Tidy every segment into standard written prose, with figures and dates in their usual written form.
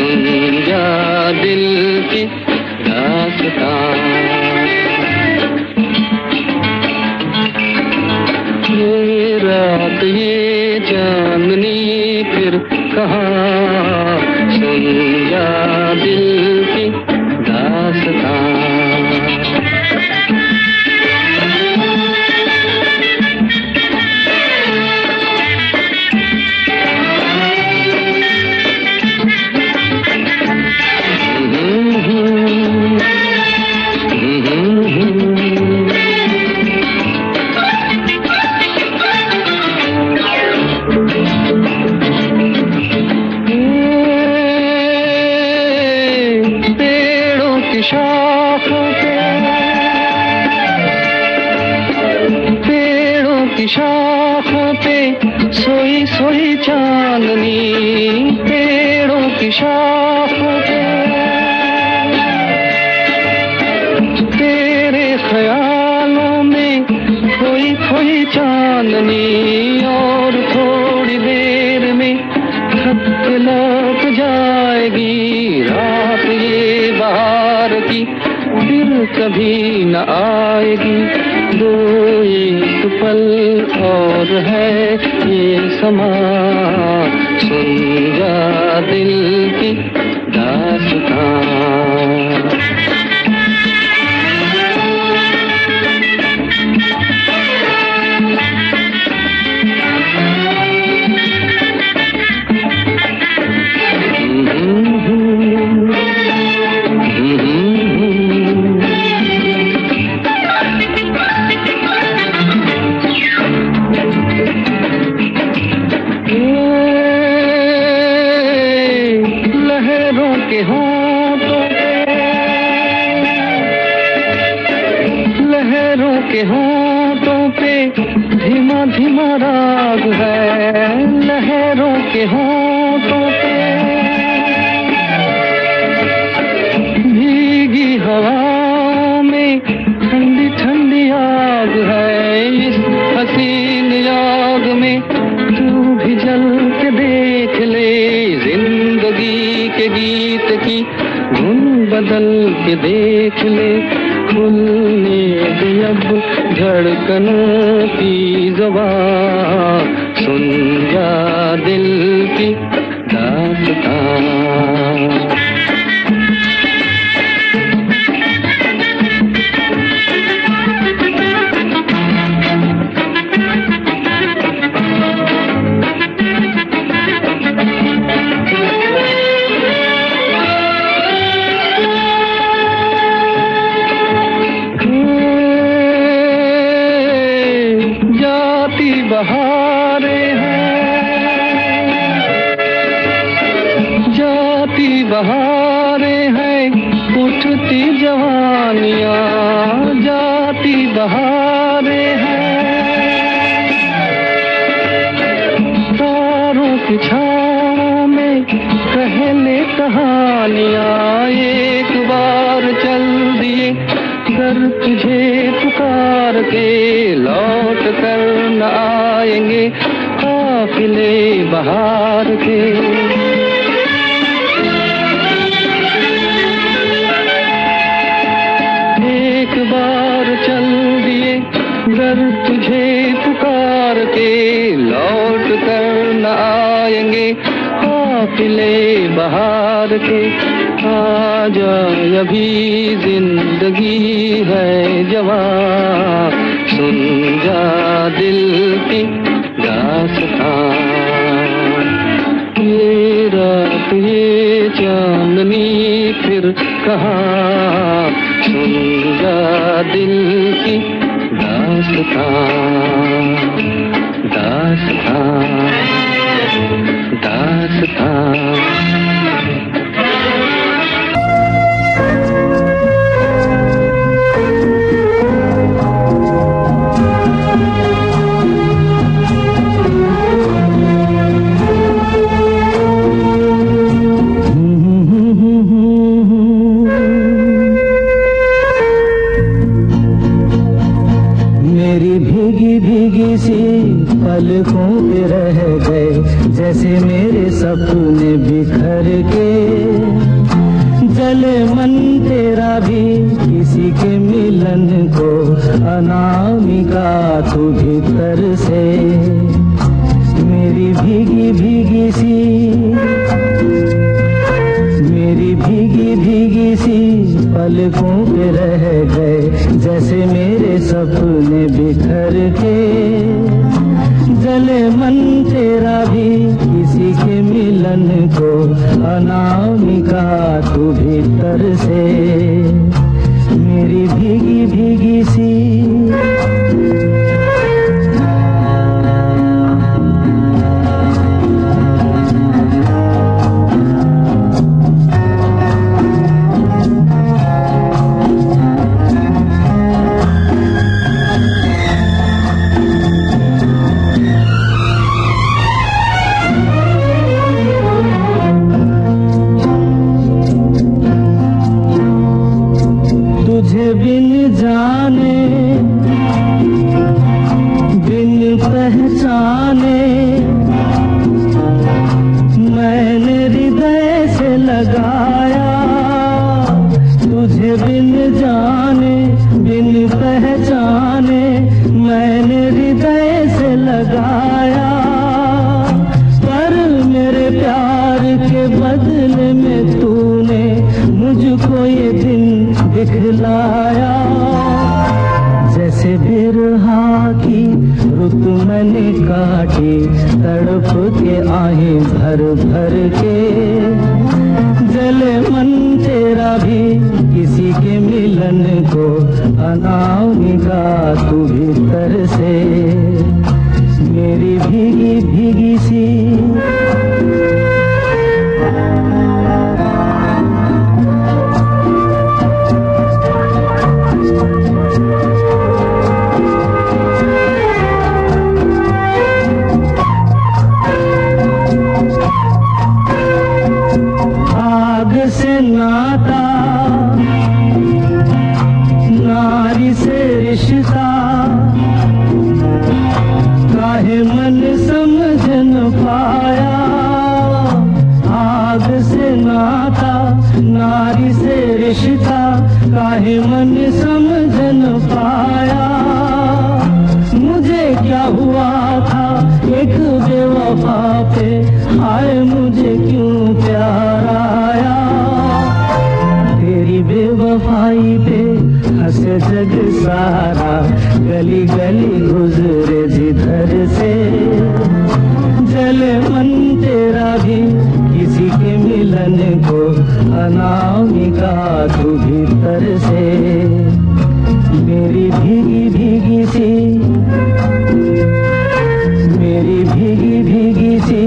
सुन जा दिल की दास्तां। ये रात ये चांदनी फिर कहाँ, सुन जा दिल की दास्तां। पेड़ों की शाखों पे सोई सोई चांदनी, पेड़ों की शाखों पे तेरे ख्यालों में खोई खोई चांदनी। और थोड़ी देर में थक के लौट जाएगी रात ये बहार की, फिर कभी न आएगी। दो एक पल और है ये समा, सुन जा दिल की दास्तां। लहरों के होंठों पे धीमा धीमा राग है, लहरों के होंठों पे भीगी हवाओं में ठंडी ठंडी आग है। इस हसीन आग में तू भी जल के देख ले, जिंदगी के गीत की धुन बदल के देख ले। खुलने दे अब धड़कनों की ज़बां, सुन जा दिल की दास्तां। बहारें हैं, जाती बहारें हैं, उठती जवानियाँ, जाती बहारें हैं। तारों की छाँव में कहले कहानियाँ, एक बार चल दिए कर तुझे पुकार के लौट कर न आएंगे काफिले बहार के। एक बार चल दिए घर तुझे पुकार के लौट कर न आएंगे काफिले बहार के। आजा अभी जिंदगी है जवां, सुन जा दिल की दास्तां। ये रात ये चांदनी फिर कहाँ, सुन जा दिल की दास्तां। दास्तां दास्तां। पलकों पे रह गए जैसे मेरे सपने बिखर के। भीगी भीगी सी, मेरी भीगी भीगी सी पलकों पे रह गए जैसे मेरे सपने बिखर के। जले मन तेरा भी किसी के मिलन को, अनामिका तू भीतर से, मेरी भीगी भीगी सी। तुझे बिन जाने बिन पहचाने मैंने हृदय से लगाया। तुझे बिन जाने बिन पहचाने मैंने हृदय से लगाया। पर मेरे प्यार के बदले में तूने मुझको ये दिन दिखलाया। जैसे बिरहा की रुत मैंने काटी, तड़प के आहें भर भर के। जले मन तेरा भी किसी के मिलन को, अनामिका तू भीतर से, मेरी भीगी भीगी सी। आग से नाता, नारी से रिश्ता, काहे मन समझ न पाया। आग से नाता, नारी से रिश्ता, काहे मन समझ न पाया। मुझे क्या हुआ था एक बेवफा पे, हाय मुझे क्यों प्यार आया। तेरी बेवफाई पे हंसे जग सारा, गली गली गुजरे जिधर से। जले मन तेरा भी किसी के मिलन को, अनामिका तू भीतर से, मेरी भीगी भीगी सी, मेरी भीगी भीगी सी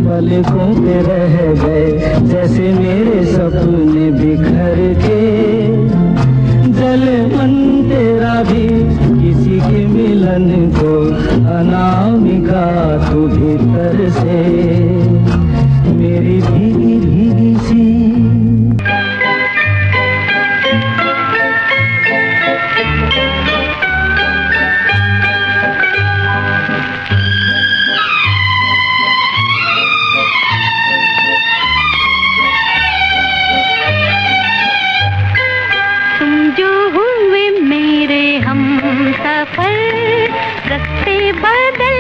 पलकों पे रह गए जैसे मेरे सपने बिखर के। जले मन तेरा भी किसी के मिलन को, अनामिका तू भीतर से, मेरी भीगी भीगी सी। सफर रास्ते बदल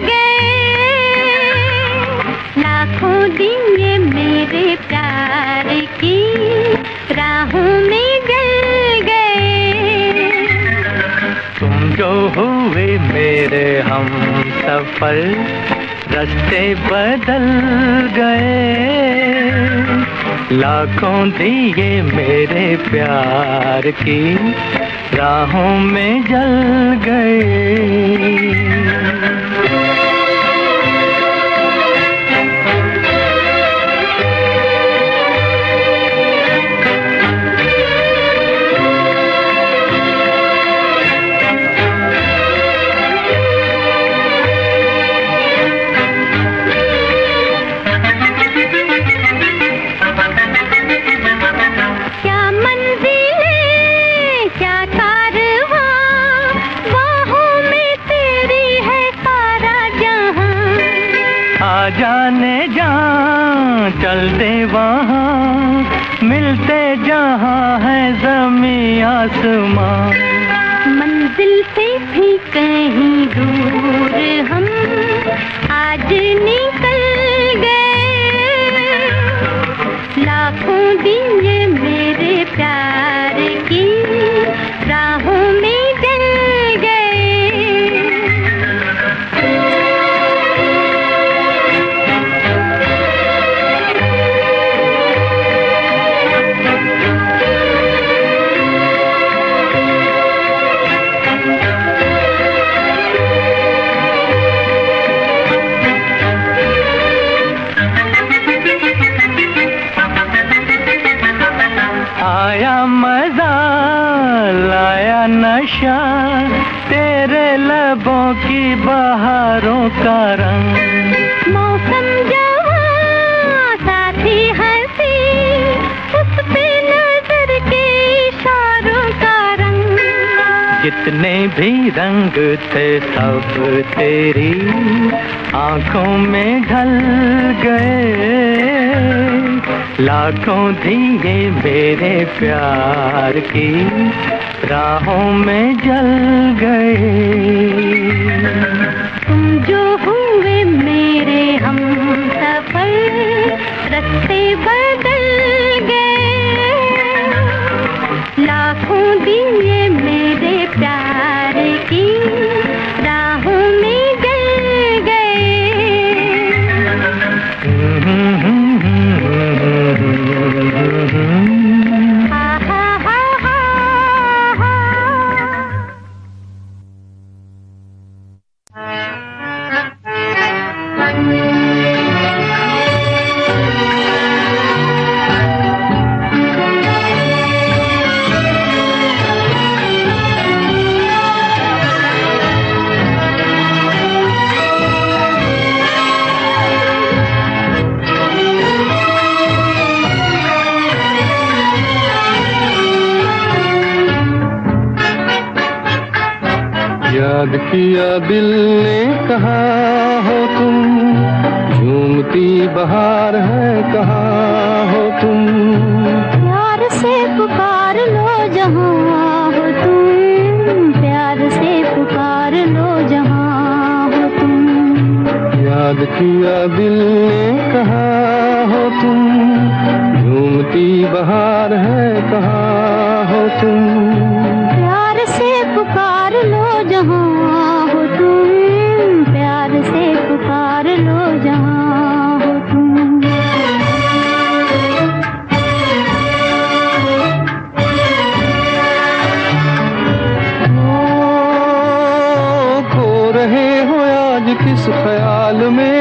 गए, लाखों दिन ये मेरे प्यार की राहों में जल गए। तुम जो हुए मेरे हम सफर, रास्ते बदल गए, लाखों दिए मेरे प्यार की राहों में जल गए। जाने जहाँ चल दे वहाँ, मिलते जहाँ है ज़मीं आसमां। मंजिल से भी कहीं दूर हम आज निकल आया मजा लाया नशा तेरे लबों की बहारों का रंग। मौसम जवां साथी हंसी उस पे नजर के इशारों का रंग। जितने भी रंग थे सब तेरी आंखों में ढल गए। लाखों दिए मेरे प्यार की राहों में जल गए। तुम जो हुए मेरे हमसफर रास्ते बदल गए। लाखों दिए मेरे प्यार की राहों में जल गए। याद किया दिल ने कहा हो तुम, झूमती बहार है कहाँ हो तुम। प्यार से पुकार लो जहाँ हो तुम, प्यार से पुकार लो जहाँ हो तुम। याद किया दिल ने कहा हो तुम, झूमती बहार है कहाँ हो तुम। प्यार से पुकार लो जहाँ हो तुम, प्यार से पुकार लो जहाँ हो तुम। खो रहे हो आज किस ख्याल में।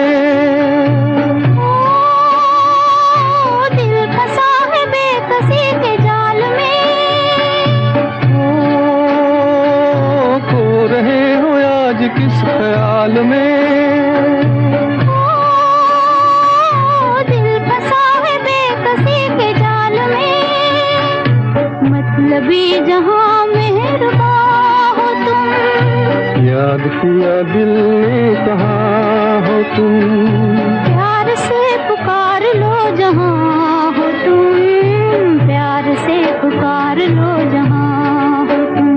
दिल फंसा है बेकसी के जाल में। खो रहे हो आज किस ख्याल में। दिल फंसा है बेकसी के जाल में। मतलबी जहाँ मेहरबा हो तुम। याद किया दिल ने कहा हो तुम। प्यार से पुकार लो जहाँ हो तुम, प्यार से पुकार लो जहाँ हो तुम।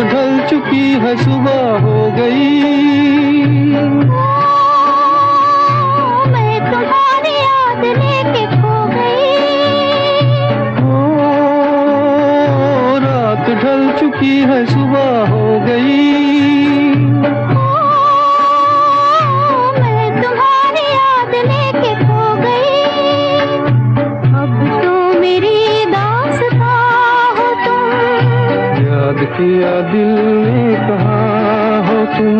ढल चुकी है सुबह हो गई। मैं तुम्हारी याद लेके खो गई। रात ढल चुकी है सुबह हो गई। मैं तुम्हारी याद लेके खो गई। अब तो मेरी दास्तां हो तुम। याद किया दिल ने कहा हो तुम।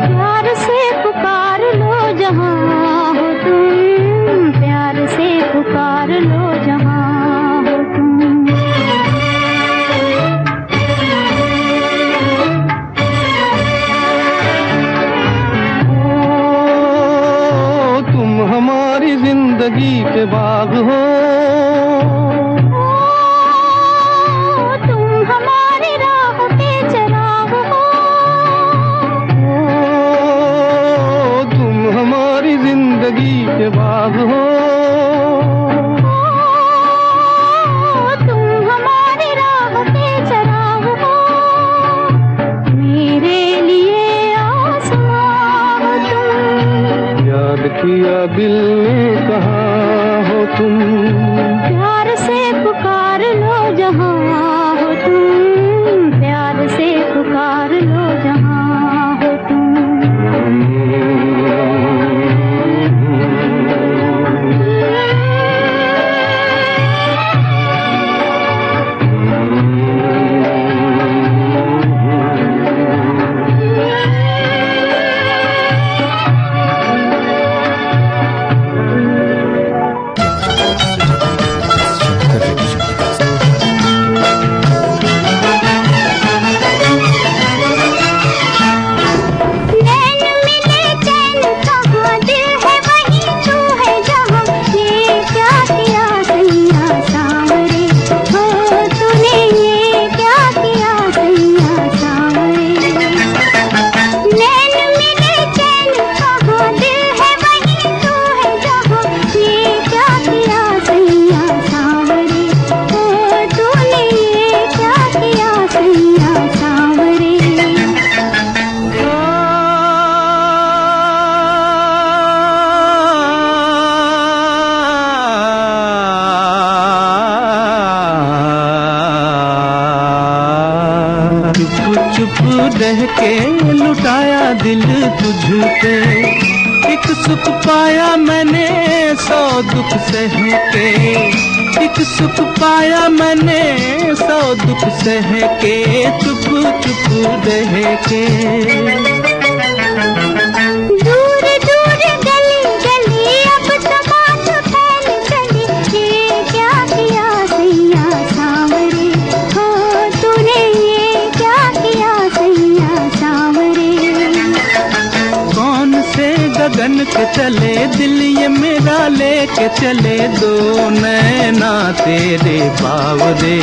प्यार से पुकार लो जहाँ हो तुम, प्यार से पुकार लो जहाँ हो तुम। तुम हमारी जिंदगी के बाग हो। तुम हमारी राह के चराग हो। तुम हमारी जिंदगी के बाग हो। तुम हमारी राह के चराग हो। मेरे लिए आसमां हो तुम। याद किया दिल ने कहा हो तुम। प्यार से पुकार लो जहाँ हो तुम, प्यार से पुकार लो जहाँ हो तुम। रह के लुटाया दिल तुझ पे। एक सुख पाया मैंने 100 दुख सह के, एक सुख पाया मैंने 100 दुख सह के, चुप चुप रह के। दूर दूर गली गली अब तमाश फैल चली, ये क्या किया सैया सांवरे, हो तूने ये क्या किया सैया सांवरे। कौन से गगन के चले दिल ये मेरा लेके चले, दो नैना तेरे बावरे,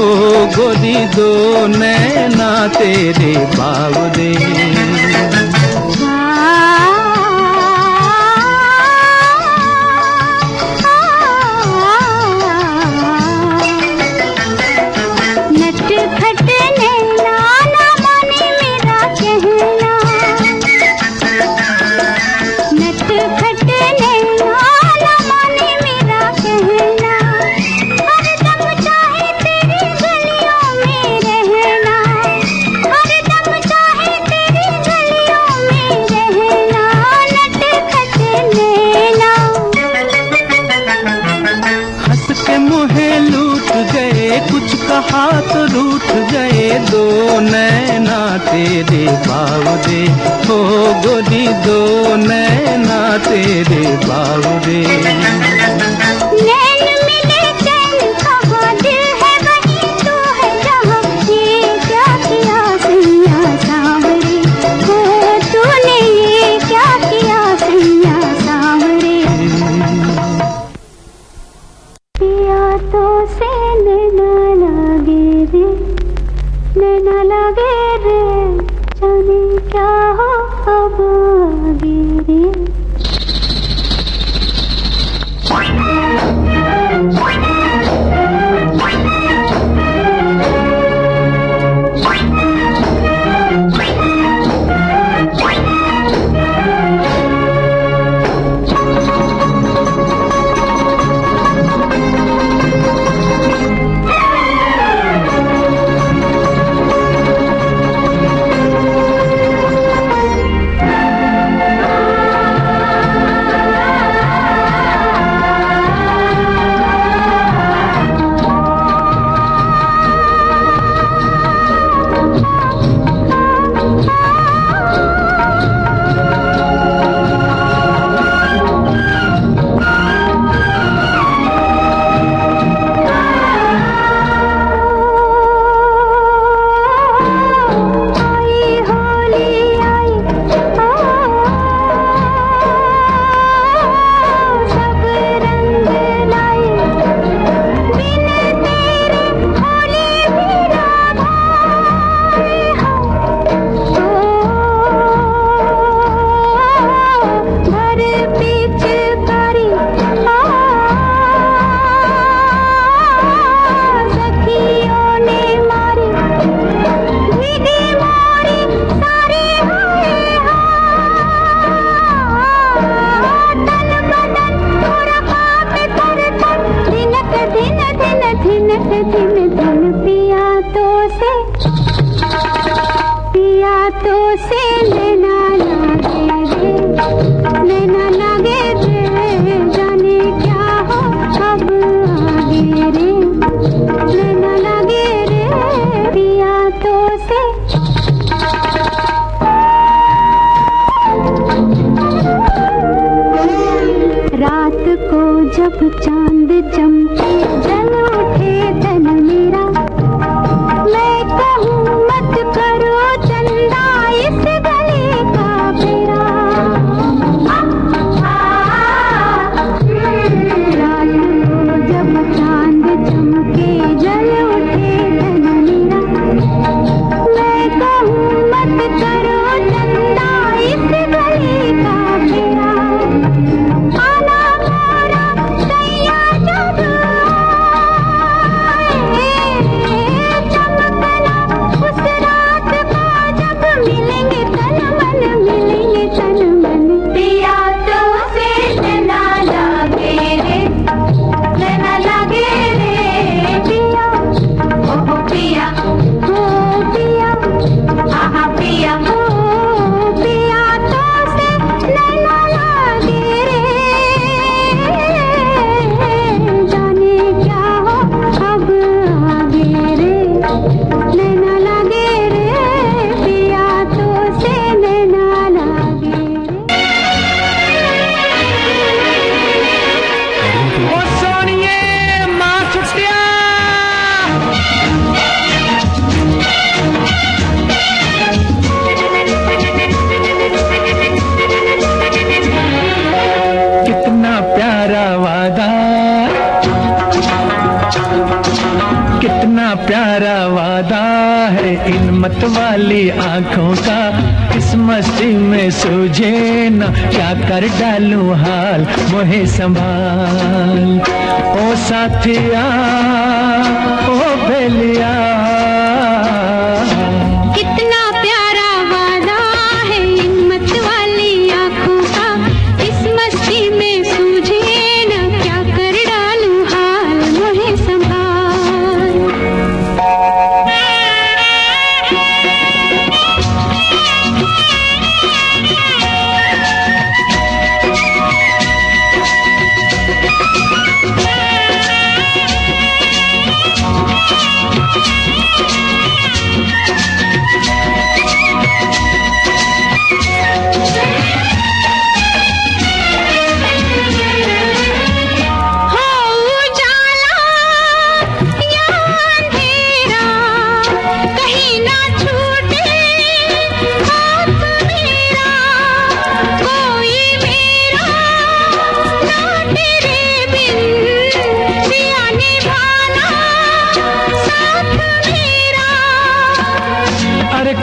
ओ गोरी दो नैना तेरे बावरे। कुछ कहा तो रूठ गए, दो नैना तेरे बावरे, हो गोरी दो नैना तेरे बावरे। नैन मिले चैन कहाँ, दिल है वहीं तू है जहाँ, ये क्या किया सैया सांवरे, हो तूने ये क्या किया सैया सांवरे। पिया तो से नैना लगे रे, नैना लगे रे, जाने क्या हो अब आगे रे। जब चांद चमके जल उठे तन मेरा, मैं कहूँ मत करो चंदा इस गले का फेरा। रात को जब चांद चमके जल उठे तन मेरा, मैं कहूँ मत करो चंदा इस गले का फेरा। आना मोरा मत वाली आंखों का इस मस्ती में सूझे न, क्या कर डालूं हाल मोहे संभाल। ओ साथिया ओ बेलिया, कितना प्यारा वादा है इन मत वाली आंखों का, इस मस्ती में सूझे न, क्या कर डालूं हाल मोहे संभाल।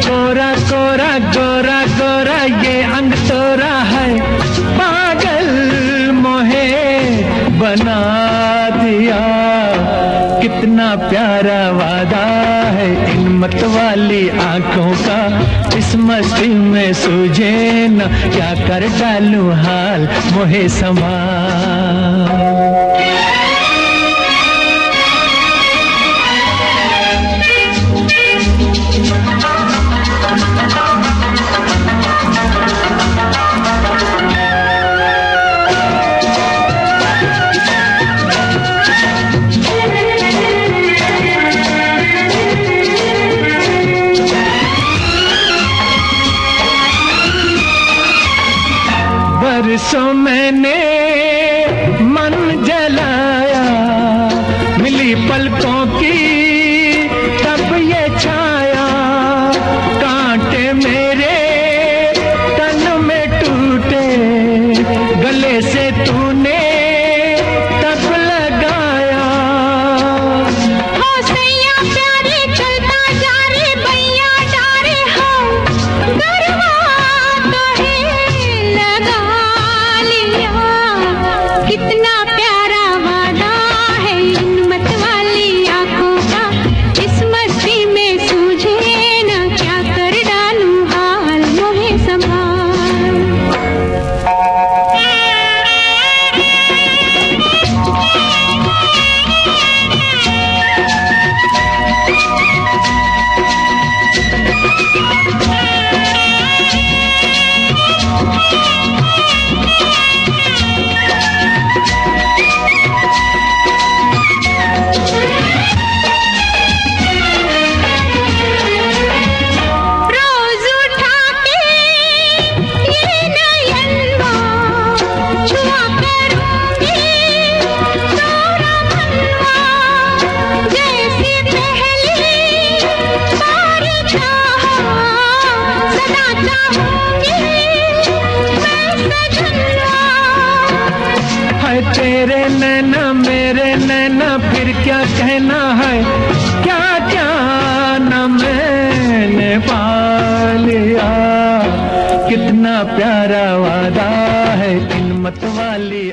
कोरा कोरा गोरा गोरा ये अंग तोरा है, पागल मोहे बना दिया। कितना प्यारा वादा है इन मत वाली आंखों का, इस मस्ती में सूझे न, क्या कर डालूं हाल मोहे संभाल। बरसों मैंने मन जलाया, मिली पलकों की तब ये छाया, कांटे मेरे तन में टूटे, गले से तूने तब लगाया। हो सैया प्यारे चलता जा रे भैया डारे हो, गरबा कहे लगा लिया। कितना प्यारा वादा है इन मत वाली आंखों का, इस मस्ती में सूझे न, क्या कर डालूं हाल मोहे संभाल। तेरे नैना मेरे नैना फिर क्या कहना है, क्या क्या न मैंने पा लिया। कितना प्यारा वादा है इन मत वाली